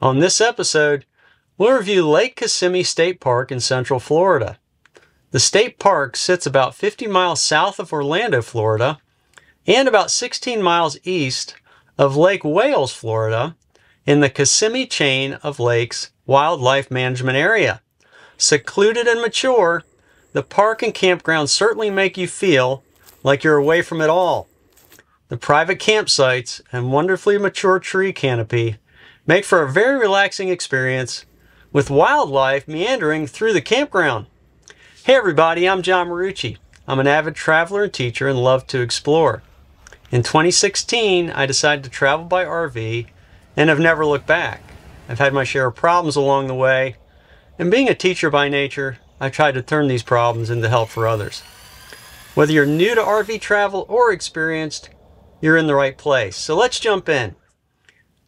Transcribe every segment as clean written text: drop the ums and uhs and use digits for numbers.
On this episode, we'll review Lake Kissimmee State Park in Central Florida. The state park sits about 50 miles south of Orlando, Florida, and about 16 miles east of Lake Wales, Florida, in the Kissimmee chain of lakes wildlife management area. Secluded and mature, the park and campground certainly make you feel like you're away from it all. The private campsites and wonderfully mature tree canopy make for a very relaxing experience with wildlife meandering through the campground. Hey everybody, I'm John Marucci. I'm an avid traveler and teacher and love to explore. In 2016, I decided to travel by RV and have never looked back. I've had my share of problems along the way, and being a teacher by nature, I tried to turn these problems into help for others. Whether you're new to RV travel or experienced, you're in the right place. So let's jump in.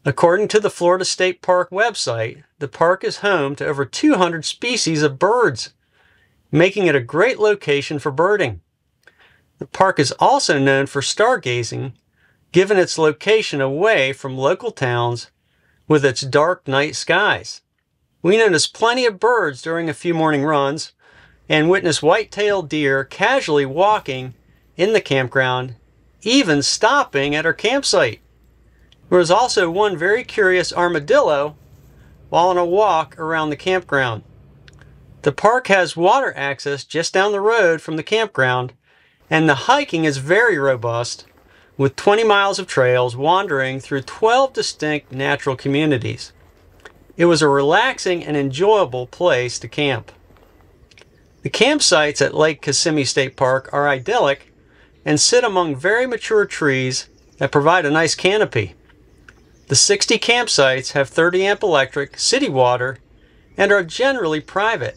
According to the Florida State Park website, the park is home to over 200 species of birds, making it a great location for birding. The park is also known for stargazing, given its location away from local towns with its dark night skies. We notice plenty of birds during a few morning runs and witness white-tailed deer casually walking in the campground, even stopping at our campsite. There was also one very curious armadillo while on a walk around the campground. The park has water access just down the road from the campground, and the hiking is very robust, with 20 miles of trails wandering through 12 distinct natural communities. It was a relaxing and enjoyable place to camp. The campsites at Lake Kissimmee State Park are idyllic and sit among very mature trees that provide a nice canopy. The 60 campsites have 30 amp electric, city water, and are generally private.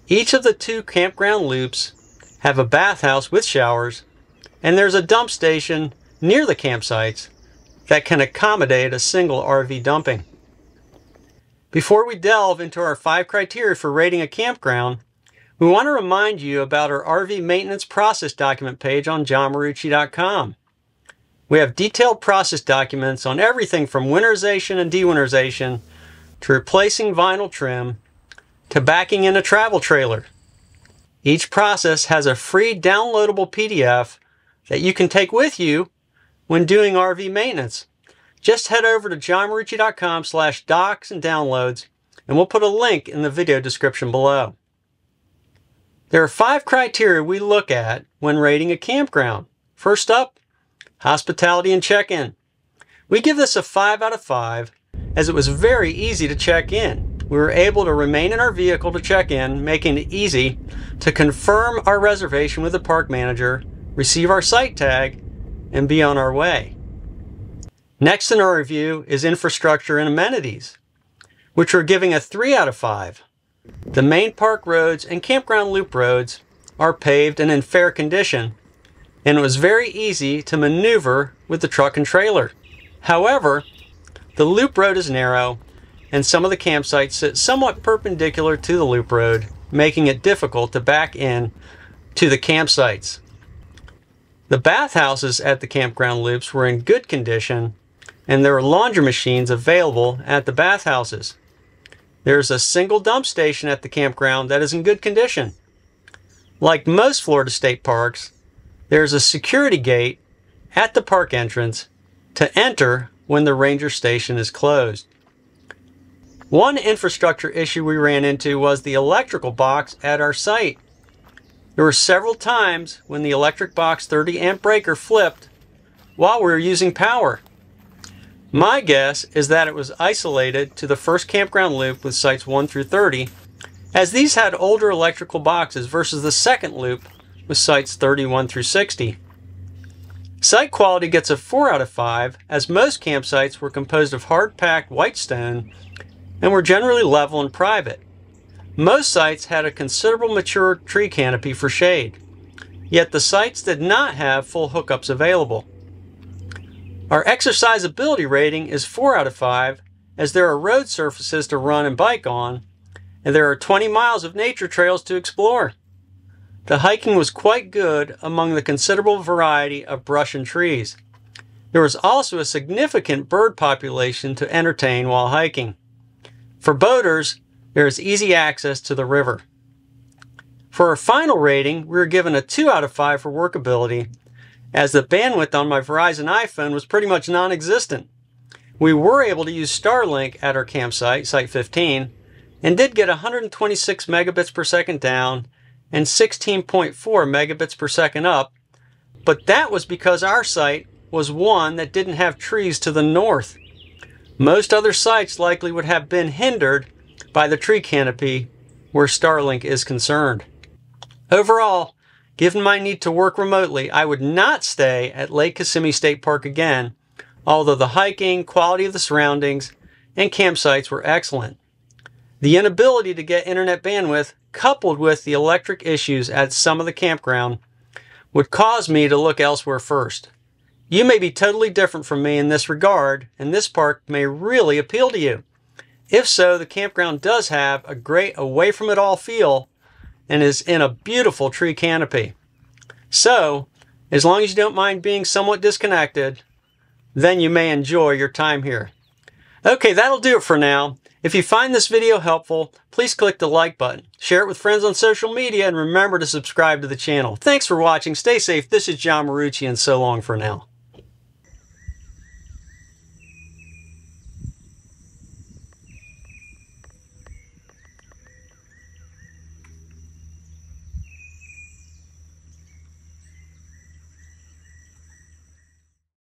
Each of the 2 campground loops have a bathhouse with showers, and there's a dump station near the campsites that can accommodate a single RV dumping. Before we delve into our 5 criteria for rating a campground, we want to remind you about our RV maintenance process document page on johnmarucci.com. We have detailed process documents on everything from winterization and dewinterization to replacing vinyl trim to backing in a travel trailer. Each process has a free downloadable PDF that you can take with you when doing RV maintenance. Just head over to johnmarucci.com/docs and downloads, and we'll put a link in the video description below. There are 5 criteria we look at when rating a campground. First up, hospitality and check-in. We give this a 5 out of 5 as it was very easy to check in. We were able to remain in our vehicle to check in, making it easy to confirm our reservation with the park manager, receive our site tag, and be on our way. Next in our review is infrastructure and amenities, which we're giving a 3 out of 5. The main park roads and campground loop roads are paved and in fair condition, and it was very easy to maneuver with the truck and trailer. However, the loop road is narrow, and some of the campsites sit somewhat perpendicular to the loop road, making it difficult to back in to the campsites. The bathhouses at the campground loops were in good condition, and there are laundry machines available at the bathhouses. There's a single dump station at the campground that is in good condition. Like most Florida state parks, there's a security gate at the park entrance to enter when the ranger station is closed. One infrastructure issue we ran into was the electrical box at our site. There were several times when the electric box 30 amp breaker flipped while we were using power. My guess is that it was isolated to the first campground loop with sites 1 through 30, as these had older electrical boxes versus the second loop with sites 31 through 60. Site quality gets a 4 out of 5, as most campsites were composed of hard-packed white stone and were generally level and private. Most sites had a considerable mature tree canopy for shade, yet the sites did not have full hookups available. Our exercisability rating is 4 out of 5, as there are road surfaces to run and bike on, and there are 20 miles of nature trails to explore. The hiking was quite good among the considerable variety of brush and trees. There was also a significant bird population to entertain while hiking. For boaters, there is easy access to the river. For our final rating, we were given a 2 out of 5 for workability, as the bandwidth on my Verizon iPhone was pretty much non-existent. We were able to use Starlink at our campsite, Site 15, and did get 126 megabits per second down and 16.4 megabits per second up, but that was because our site was one that didn't have trees to the north. Most other sites likely would have been hindered by the tree canopy where Starlink is concerned. Overall, given my need to work remotely, I would not stay at Lake Kissimmee State Park again, although the hiking, quality of the surroundings, and campsites were excellent. The inability to get internet bandwidth, coupled with the electric issues at some of the campground, would cause me to look elsewhere first. You may be totally different from me in this regard, and this park may really appeal to you. If so, the campground does have a great away-from-it-all feel and is in a beautiful tree canopy. So, as long as you don't mind being somewhat disconnected, then you may enjoy your time here. Okay, that'll do it for now. If you find this video helpful, please click the like button, share it with friends on social media, and remember to subscribe to the channel. Thanks for watching. Stay safe. This is John Marucci, and so long for now.